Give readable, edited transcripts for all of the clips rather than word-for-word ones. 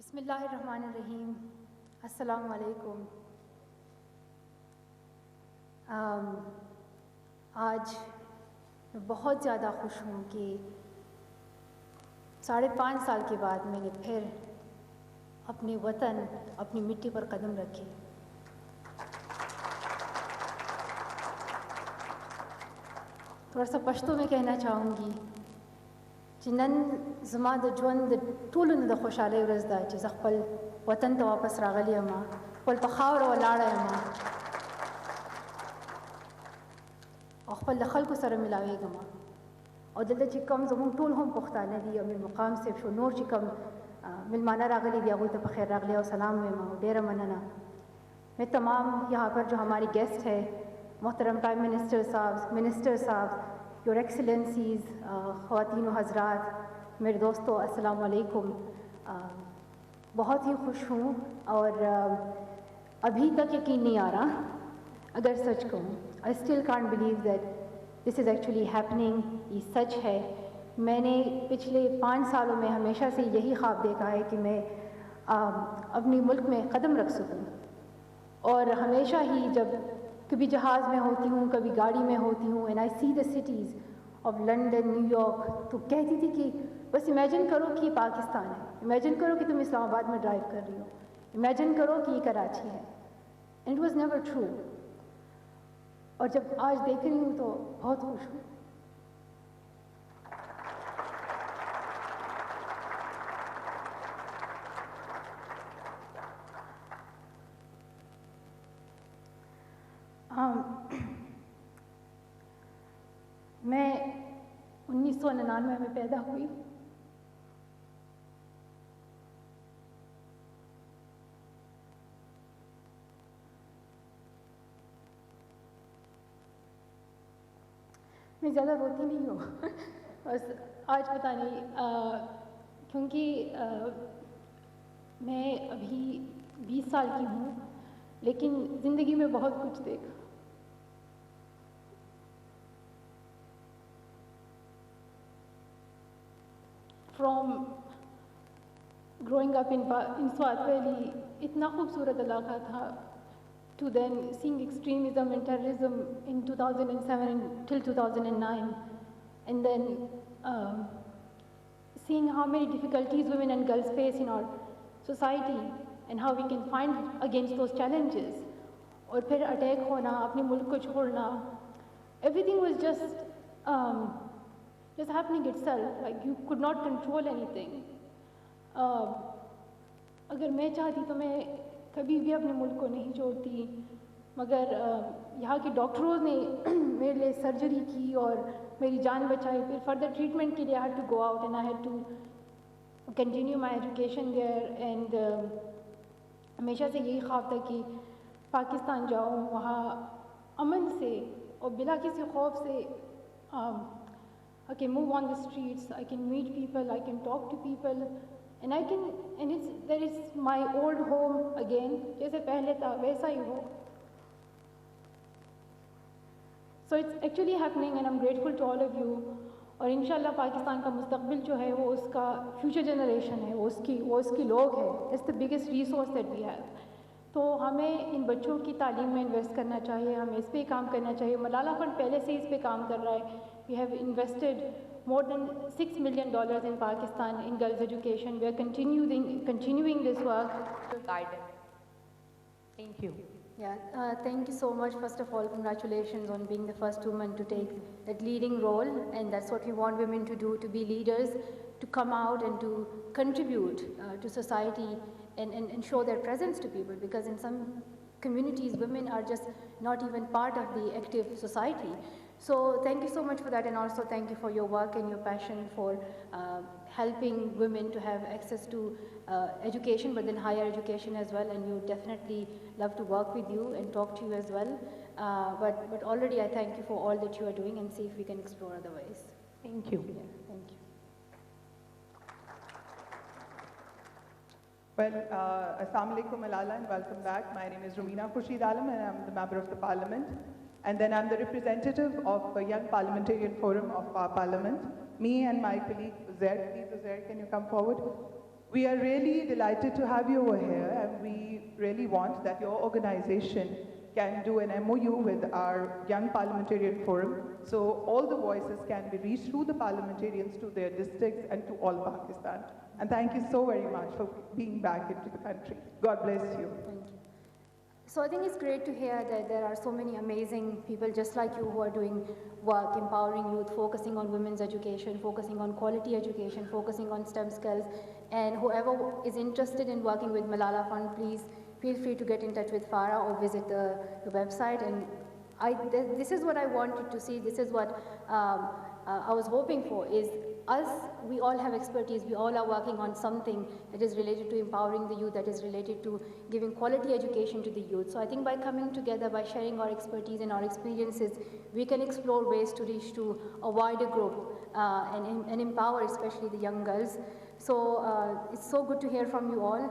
بسم اللہ الرحمن الرحیم. السلام علیکم. آج میں بہت زیادہ خوش ہوں کہ 5.5 سال کے بعد میں نے پھر اپنے وطن اپنی مٹی پر قدم رکھے. تھوڑا سا پشتو میں کہنا چاہوں گی چې نن زما د ژوند د ټولو نه د خوشحالۍ ورځ ده چې زه خپل وطن ته واپس راغلی یم، خپل په خاوره ولاړه یم او خپل د خلکو سره ملاویږم. او دلته چې کوم زموږ ټول هم پښتانه دي او میر مقام صاحب شو نور چې کوم ملمانه راغلی دي هغوی ته په خیر راغلی او سلام وایم او ډیره مننه. میں تمام یہاں پر جو ہماری گیسٹ ہے محترم پرائم منسٹر صاحب، یور ایکسلنسیز، خواتین و حضرات، میرے دوستو، السلام علیکم. بہت ہی خوش ہوں اور ابھی تک یقین نہیں آ رہا اگر سچ کہوں. I still can't believe that this is actually happening. یہ سچ ہے. میں نے پچھلے 5 سالوں میں ہمیشہ سے یہی خواب دیکھا ہے کہ میں اپنی ملک میں قدم رکھ سکوں. اور ہمیشہ ہی جب کبھی جہاز میں ہوتی ہوں، کبھی گاڑی میں ہوتی ہوں، and I see the cities of London, New York, تو کہتی تھی کہ بس امیجن کرو کہ یہ پاکستان ہے، امیجن کرو کہ تم اسلام آباد میں ڈرائیو کر رہی ہو، امیجن کرو کہ یہ کراچی ہے. And it was never true. اور جب آج دیکھ رہی ہوں تو بہت خوش ہوں. میں 1999 میں پیدا ہوئی. میں زیادہ روتی نہیں ہوں بس آج پتہ نہیں کیونکہ میں ابھی 20 سال کی ہوں لیکن زندگی میں بہت کچھ دیکھا. From growing up in Swat valley, اتنا خوبصورت علاقہ تھا، to then seeing extremism and terrorism in 2007 till 2009 and then seeing how many difficulties women and girls face in our society and how we can find against those challenges. اور پھر attack ہونا، اپنے ملک کو چھوڑنا، everything was just happening itself, like you could not control anything. اگر میں چاہتی تو میں کبھی بھی اپنے ملک کو نہیں چھوڑتی، مگر یہاں کے ڈاکٹروں نے میرے لیے سرجری کی اور میری جان بچائی. پھر فردر ٹریٹمنٹ کے لیے I had to go out and I had to continue my education there. and ہمیشہ سے یہی خواب تھا کہ پاکستان جاؤں، وہاں امن سے اور بلا کسی خوف سے I can move on the streets, I can meet people, I can talk to people, and there is my old home again, جیسے پہلے تھا ویسا ہی ہو. So it's actually happening and I'm grateful to all of you. اور انشاءاللہ پاکستان کا مستقبل جو ہے وہ اس کا فیوچر جنریشن ہے، وہ اس کی لوگ ہے. It's the biggest resource that we have. تو ہمیں ان بچوں کی تعلیم میں انویسٹ کرنا چاہیے، ہمیں اس پہ کام کرنا چاہیے. ملالہ فنڈ پہلے سے اس پہ کام کر رہا ہے. We have invested more than $6 million in Pakistan in girls' education. We are continuing this work. Guidance. Thank you. Yeah, thank you so much. First of all, congratulations on being the first woman to take that leading role, and that's what we want women to do, to be leaders, to come out and to contribute to society and show their presence to people, because in some communities women are just not even part of the active society. So thank you so much for that, and also thank you for your work and your passion for helping women to have access to education, but then higher education as well. And we would definitely love to work with you and talk to you as well. But already I thank you for all that you are doing, and see if we can explore other ways. Thank you. Yeah, thank you. Well, Assalamu alaikum Malala, and welcome back. My name is Rumina Khurshid Alam and I'm the member of the parliament. And then I'm the representative of the Young Parliamentarian Forum of our parliament. Me and my colleague Uzair, please Uzair, can you come forward? We are really delighted to have you over here, and we really want that your organization can do an MOU with our Young Parliamentarian Forum, so all the voices can be reached through the parliamentarians to their districts and to all Pakistan. And thank you so very much for being back into the country. God bless you. Thank you. So I think it's great to hear that there are so many amazing people just like you who are doing work, empowering youth, focusing on women's education, focusing on quality education, focusing on STEM skills. And whoever is interested in working with Malala Fund, please feel free to get in touch with Farah or visit the website. And this is what I wanted to see. This is what I was hoping for, is us, we all have expertise, we all are working on something that is related to empowering the youth, that is related to giving quality education to the youth. So I think by coming together, by sharing our expertise and our experiences, we can explore ways to reach to a wider group and empower especially the young girls. So it's so good to hear from you all.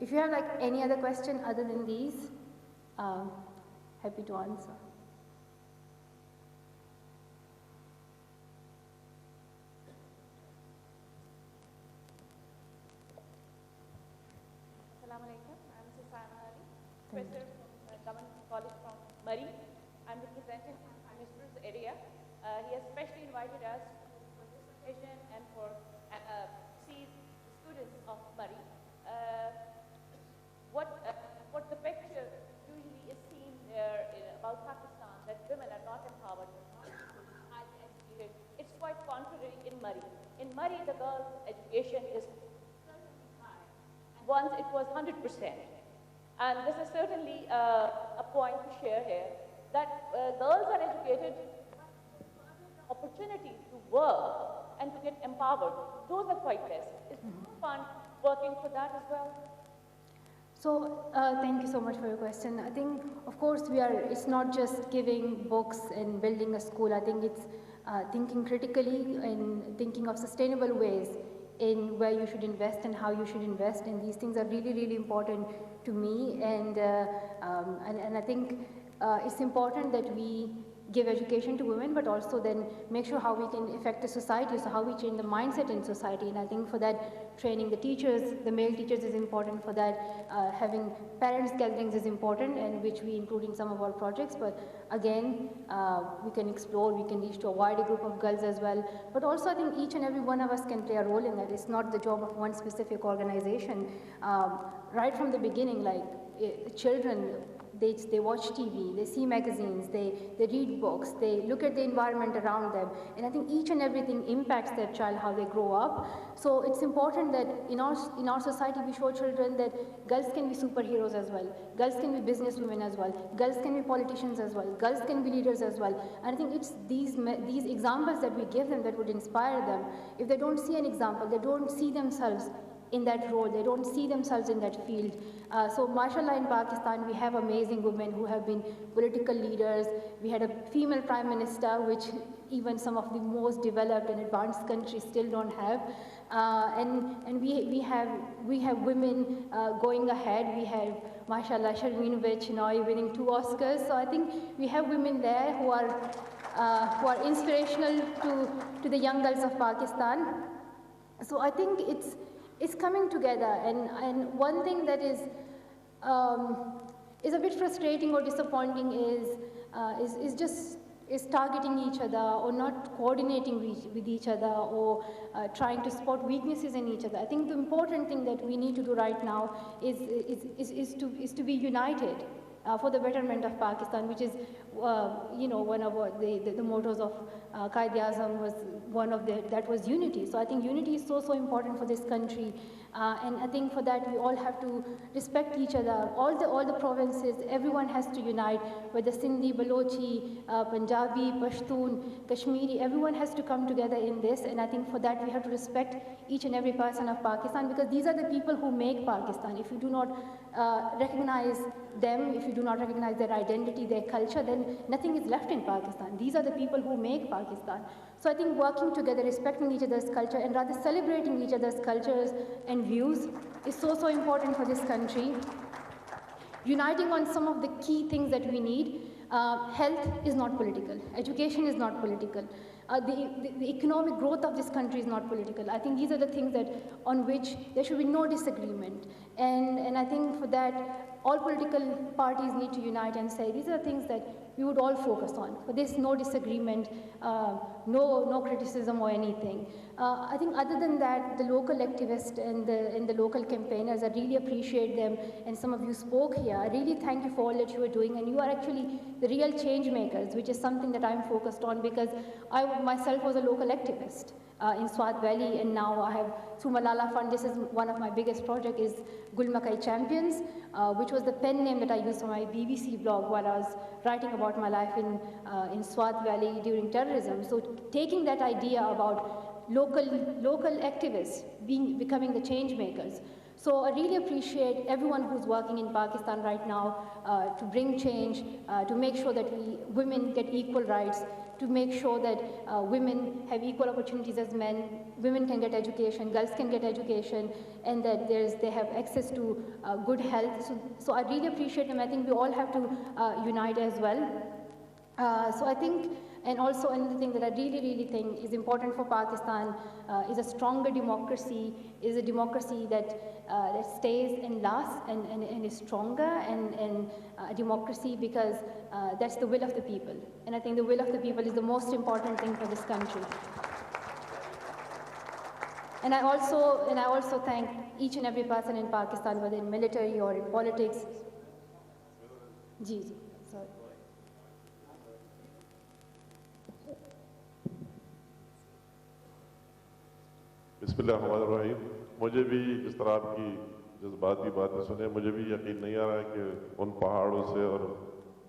If you have like any other question other than these, happy to answer. Professor from Government College from Murray. I'm representing Prime Minister's area. He has specially invited us for participation and for see the students of Murray. What the picture usually is seen there about Pakistan, that women are not empowered, not highly educated. It's quite contrary in Murray. In Murray, the girls' education is certainly high. Once it was 100%. And this is certainly a point to share here, that girls are educated, opportunity to work and to get empowered. Those are quite less. Is fun working for that as well? So thank you so much for your question. I think, of course, it's not just giving books and building a school. I think it's thinking critically and thinking of sustainable ways in where you should invest and how you should invest. And these things are really, really important to me. And I think it's important that we give education to women, but also then make sure how we can affect the society, so how we change the mindset in society. And I think for that, training the teachers, the male teachers is important. For that, having parents gatherings is important, and which we include in some of our projects. But again, we can explore, we can reach to a wider group of girls as well. But also I think each and every one of us can play a role in that. It's not the job of one specific organization. Right from the beginning, like children, they watch TV, they see magazines, they read books, they look at the environment around them. And I think each and everything impacts their child, how they grow up. So it's important that in our society we show children that girls can be superheroes as well, girls can be businesswomen as well, girls can be politicians as well, girls can be leaders as well. And I think it's these examples that we give them that would inspire them. If they don't see an example, they don't see themselves in that role, they don't see themselves in that field. So mashallah, in Pakistan we have amazing women who have been political leaders. We had a female prime minister, which even some of the most developed and advanced countries still don't have. And we have women going ahead. We have mashallah Zareen winning 2 Oscars. So I think we have women there who are inspirational to the young girls of Pakistan. So I think it's coming together, and one thing that is a bit frustrating or disappointing is targeting each other, or not coordinating with each other, or trying to spot weaknesses in each other. I think the important thing that we need to do right now is to be united for the betterment of Pakistan, which is one of the mottos of Qaid-e-Azam was that was unity. So I think unity is so important for this country, and I think for that we all have to respect each other. All the provinces, everyone has to unite, whether Sindhi, Balochi, Punjabi, Pashtun, Kashmiri, everyone has to come together in this. And I think for that we have to respect each and every person of Pakistan, because these are the people who make Pakistan. If you do not recognize them, if you do not recognize their identity, their culture, then nothing is left in Pakistan. These are the people who make Pakistan. So I think working together, respecting each other's culture, and rather celebrating each other's cultures and views is so important for this country. Uniting on some of the key things that we need. Health is not political. Education is not political. the economic growth of this country is not political. I think these are the things that on which there should be no disagreement. And I think for that, all political parties need to unite and say these are the things that we would all focus on. For this, no disagreement, no criticism or anything. I think other than that, the local activists and the local campaigners, I really appreciate them, and some of you spoke here. I really thank you for all that you are doing, and you are actually the real change makers, which is something that I'm focused on, because I myself was a local activist in Swat Valley, and now I have, through Malala Fund, this is one of my biggest projects, is Gul Makai Champions, which was the pen name that I used for my BBC blog while I was writing about my life in Swat Valley during terrorism. So taking that idea about local activists becoming the change makers. So I really appreciate everyone who's working in Pakistan right now to bring change, to make sure that women get equal rights, to make sure that women have equal opportunities as men, women can get education, girls can get education, and that they have access to good health. So I really appreciate them. I think we all have to unite as well. So I think, and also another thing that I really think is important for Pakistan is a stronger democracy, is a democracy that stays and lasts and is stronger, and a democracy because that's the will of the people. And I think the will of the people is the most important thing for this country. And I also thank each and every person in Pakistan, whether in military or in politics. Sorry. बिस्मिल्लाहिर्रहमानिर्रहीम। मुझे भी जिस तरह आपकी जज्बाती बातें सुने, मुझे भी यकीन नहीं आ रहा है कि उन पहाड़ों से और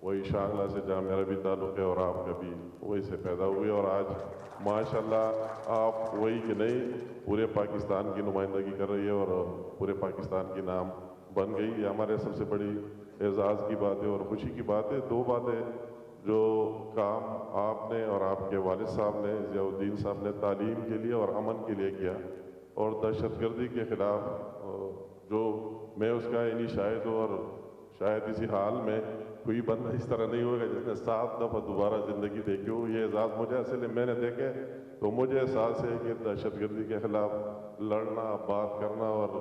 वही शांगला से जहाँ मेरा भी ताल्लुक़ है और आपका भी वही से पैदा हुए, और आज माशाल्लाह आप वही कि नहीं पूरे पाकिस्तान की नुमाइंदगी कर रही है और पूरे पाकिस्तान की नाम बन गई। ये हमारे सबसे बड़ी एजाज़ की बात है और खुशी की बात है। दो बातें जो काम आपने और आपके वालिद साहब ने, ज़ियाउद्दीन साहब ने तालीम के लिए और अमन के लिए किया, और दहशतगर्दी के ख़िलाफ़ जो मैं उसका इन्हीं शाहिद हूँ, और शायद इसी हाल में कोई बंदा इस तरह नहीं होगा जिसने 7 दफ़ा दोबारा ज़िंदगी देखी हो। ये एजाज़ मुझे असल मैंने देखे तो मुझे एहसास है कि दहशतगर्दी के ख़िलाफ़ लड़ना, बात करना और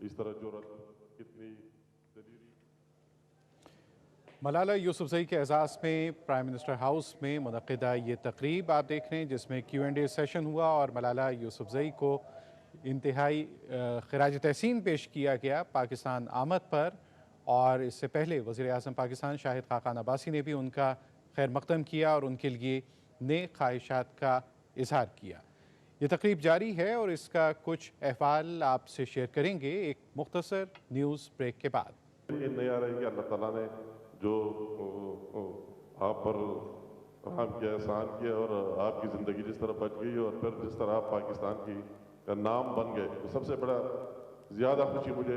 इस तरह जुर्रत कितनी मलाला यूसुफ ज़ई के एजाज़ में प्राइम मिनिस्टर हाउस में मुनक़िदा ये तकरीब आप देख रहे हैं, जिसमें Q&A सेशन हुआ और मलाला यूसुफ ज़ई को इंतहाई ख़िराज तहसीन पेश किया गया पाकिस्तान आमद पर। और इससे पहले वज़ीर आज़म पाकिस्तान शाहिद खाकान अब्बासी ने भी उनका खैर मक़दम किया और उनके लिए नेक ख्वाहिशात का इजहार किया। ये तकरीब जारी है और इसका कुछ अहवाल आपसे शेयर करेंगे एक मुख्तसर न्यूज़ ब्रेक के बाद। नहीं आ रही कि अल्लाह ताला ने जो आप पर रहम किया, एहसान किया, और आपकी ज़िंदगी जिस तरह बच गई और फिर जिस तरह आप पाकिस्तान की का नाम बन गए, तो सबसे बड़ा ज़्यादा खुशी मुझे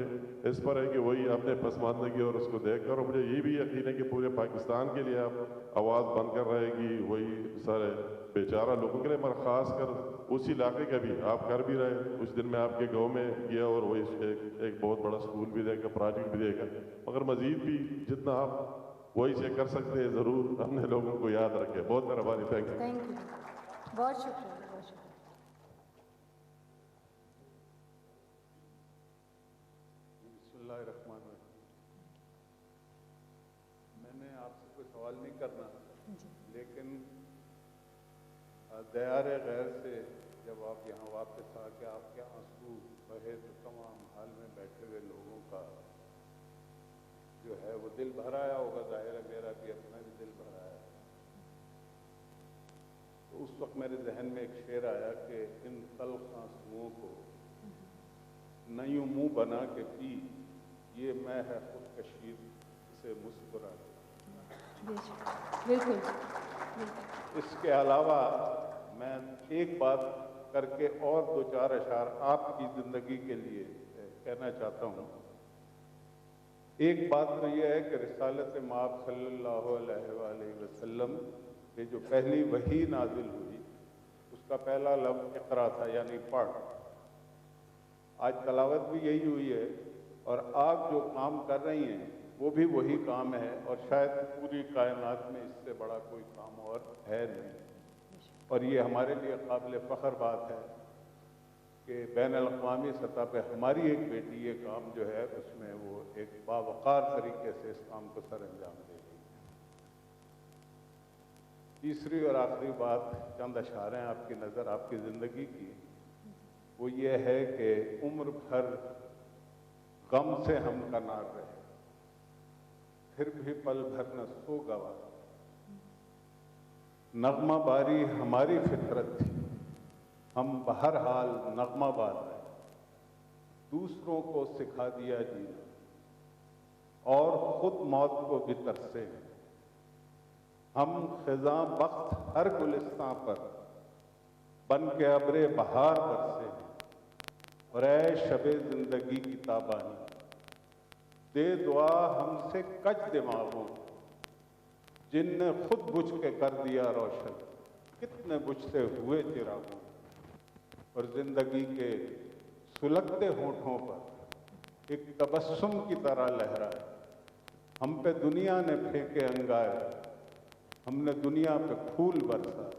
इस पर है कि वही आपने पसमानदगी और उसको देख कर, और मुझे ये भी यकीन है कि पूरे पाकिस्तान के लिए आप आवाज़ बनकर रहेगी, वही सारे बेचारा लोगों के लिए, मगर ख़ास कर उस इलाके का भी आप कर भी रहे। उस दिन मैं आपके गांव में गया और वही एक बहुत बड़ा स्कूल भी देखा, प्रोजेक्ट भी देखा, मगर मज़ीद भी जितना आप वही से कर सकते हैं ज़रूर अपने लोगों को याद रखें। बहुत मेहरबानी। Thank you. बहुत शुक्रिया। मैंने आपसे कोई सवाल नहीं करना, लेकिन दयारे गैर से जब आप यहाँ वापस आके आपके आंसू बहे तो तमाम हाल में बैठे हुए लोगों का जो है वो दिल भर आया होगा। ज़ाहिर है मेरा भी अपना भी दिल भर आया। तो उस वक्त मेरे जहन में एक शेर आया कि इन तल्ख़ आंसुओं को न यूं मुँह बना के पी, ये मैं है खुदकशी से मुस्कुरा। बिल्कुल। इसके अलावा मैं एक बात करके और 2-4 अशार आपकी ज़िंदगी के लिए कहना चाहता हूँ। एक बात तो यह है कि रिसालत माब सल्लल्लाहु अलैहि वसल्लम पे जो पहली वही नाजिल हुई, उसका पहला लफ्ज़ इक़रा था, यानी पढ़। आज तलावत भी यही हुई है, और आप जो काम कर रही हैं वो भी वही काम है, और शायद पूरी कायनात में इससे बड़ा कोई काम और है नहीं। اور یہ ہمارے لیے قابل فخر بات ہے کہ بین الاقوامی سطح پہ ہماری ایک بیٹی یہ کام جو ہے اس میں وہ ایک باوقار طریقے سے اس کام کو سر انجام دے گی۔ تیسری اور آخری بات، چند اشعار ہیں آپ کی نظر آپ کی زندگی کی، وہ یہ ہے کہ عمر بھر غم سے ہم کنار رہے، پھر بھی پل بھر نہ سو گوا، نغمہ باری ہماری فطرت تھی، ہم بہرحال نغمہ بار رہے، دوسروں کو سکھا دیا جینا اور خود موت کو بھی ترسے، ہم خزاں بخت ہر گلستاں پر بن کے ابر بہار برسے، اور اے شب زندگی کی تابانی دے دعا ہم سے کج دماغوں، جن نے خود بجھ کے کر دیا روشن، کتنے بجھتے ہوئے چراغوں، اور زندگی کے سلگتے ہونٹوں پر ایک تبسم کی طرح لہرائے، ہم پہ دنیا نے پھینکے انگارے، ہم نے دنیا پہ پھول برسا،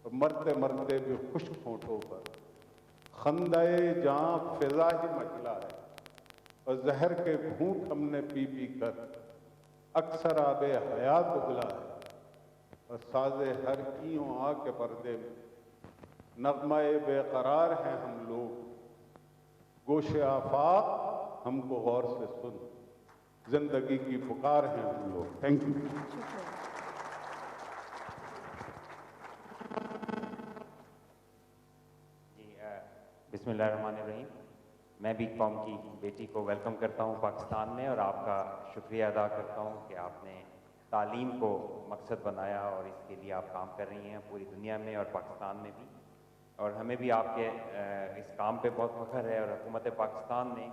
اور مرتے مرتے بھی خشک ہونٹوں پر خندہ جاں فضا ہی مچلا ہے، اور زہر کے گھونٹ ہم نے پی پی کر اکثر آب حیات اگلا ہے، اور ساز ہر کیوں آ کے پردے میں نغمہ بے قرار ہیں ہم لوگ، گوش آفاق ہم کو غور سے سن، زندگی کی پکار ہیں ہم لوگ۔ Thank you. بسم اللہ الرحمن الرحیم۔ میں بھی قوم کی بیٹی کو ویلکم کرتا ہوں پاکستان میں، اور آپ کا شکریہ ادا کرتا ہوں کہ آپ نے تعلیم کو مقصد بنایا اور اس کے لیے آپ کام کر رہی ہیں پوری دنیا میں اور پاکستان میں بھی، اور ہمیں بھی آپ کے اس کام پہ بہت فخر ہے۔ اور حکومت پاکستان نے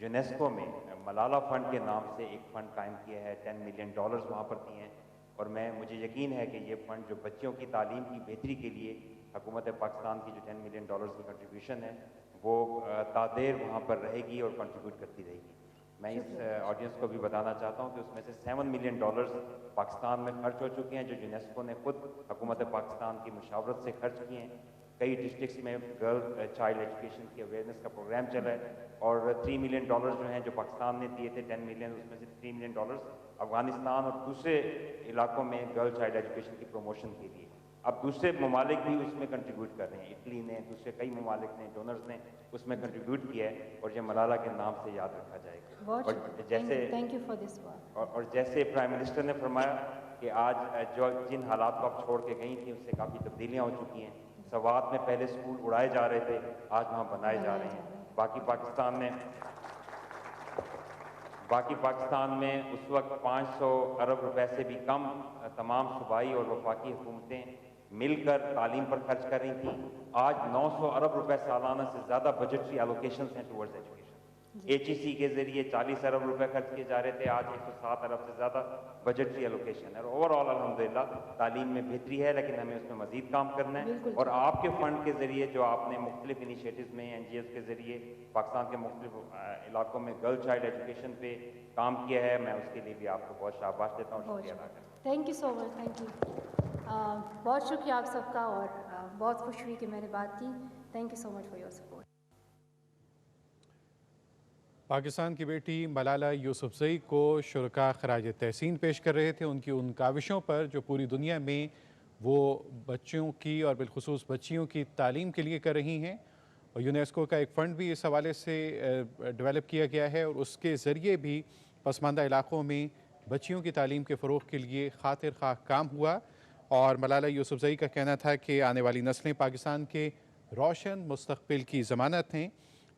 یونیسکو میں ملالہ فنڈ کے نام سے ایک فنڈ قائم کیا ہے، $10 ملین وہاں پر دیے ہیں، اور مجھے یقین ہے کہ یہ فنڈ جو بچوں کی تعلیم کی بہتری کے لیے حکومت پاکستان کی جو $10 ملین کی کنٹریبیوشن ہے وہ تادیر وہاں پر رہے گی اور کنٹریبیوٹ کرتی رہے گی۔ میں اس آڈینس کو بھی بتانا چاہتا ہوں کہ اس میں سے $7 ملین پاکستان میں خرچ ہو چکے ہیں، جو یونیسکو نے خود حکومت پاکستان کی مشاورت سے خرچ کیے ہیں۔ کئی ڈسٹرکٹس میں گرل چائلڈ ایجوکیشن کی اویئرنیس کا پروگرام چل رہا ہے، اور $3 ملین جو ہیں جو پاکستان نے دیے تھے 10 ملین، اس میں سے $3 ملین افغانستان اور دوسرے علاقوں میں گرل چائلڈ ایجوکیشن کی پروموشن کے لیے۔ اب دوسرے ممالک بھی اس میں کنٹریبیوٹ کر رہے ہیں، اٹلی نے، دوسرے کئی ممالک نے، ڈونرز نے اس میں کنٹریبیوٹ کیا ہے، اور یہ ملالہ کے نام سے یاد رکھا جائے گا۔ اور جیسے پرائم منسٹر نے فرمایا کہ آج جن حالات کو آپ چھوڑ کے گئی تھیں اس سے کافی تبدیلیاں ہو چکی ہیں۔ سوات میں پہلے اسکول اڑائے جا رہے تھے، آج وہاں بنائے جا رہے ہیں۔ باقی پاکستان میں اس وقت 500 ارب روپے سے بھی کم تمام صوبائی اور وفاقی حکومتیں مل کر تعلیم پر خرچ کر رہی تھیں۔ آج 900 ارب روپے سالانہ سے زیادہ بجٹری ایلوکیشنز ہیں ٹورڈز ایجوکیشن۔ HEC کے ذریعے 40 ارب روپے خرچ کیے جا رہے تھے، آج 107 ارب سے زیادہ بجٹری ایلوکیشن ہے، اور اوور آل الحمدللہ تعلیم میں بہتری ہے، لیکن ہمیں اس میں مزید کام کرنا ہے۔ اور آپ کے فنڈ کے ذریعے جو آپ نے مختلف انیشیٹوز میں NGOs کے ذریعے پاکستان کے مختلف علاقوں میں گرل چائلڈ ایجوکیشن پہ کام کیا ہے، میں اس کے لیے بھی آپ کو بہت شاباش دیتا ہوں، شکریہ ادا کرتا ہوں۔ Thank you so much, thank you, بہت شکریہ آپ سب کا، اور بہت خوش ہوئی کہ میں نے بات کی۔ Thank you so much for your support. Pakistan کی بیٹی ملالہ یوسفزئی کو شرکاء خراج تحسین پیش کر رہے تھے ان کی ان کاوشوں پر جو پوری دنیا میں وہ بچوں کی اور بالخصوص بچیوں کی تعلیم کے لیے کر رہی ہیں، اور یونیسکو کا ایک فنڈ بھی اس حوالے سے ڈیولپ کیا گیا ہے، اور اس کے ذریعے بھی پسماندہ علاقوں میں بچیوں کی تعلیم کے فروغ کے لیے خاطر خواہ کام ہوا۔ اور ملالہ یوسفزئی کا کہنا تھا کہ آنے والی نسلیں پاکستان کے روشن مستقبل کی ضمانت ہیں،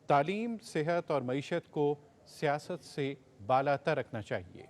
تعلیم، صحت اور معیشت کو سیاست سے بالاتر رکھنا چاہیے۔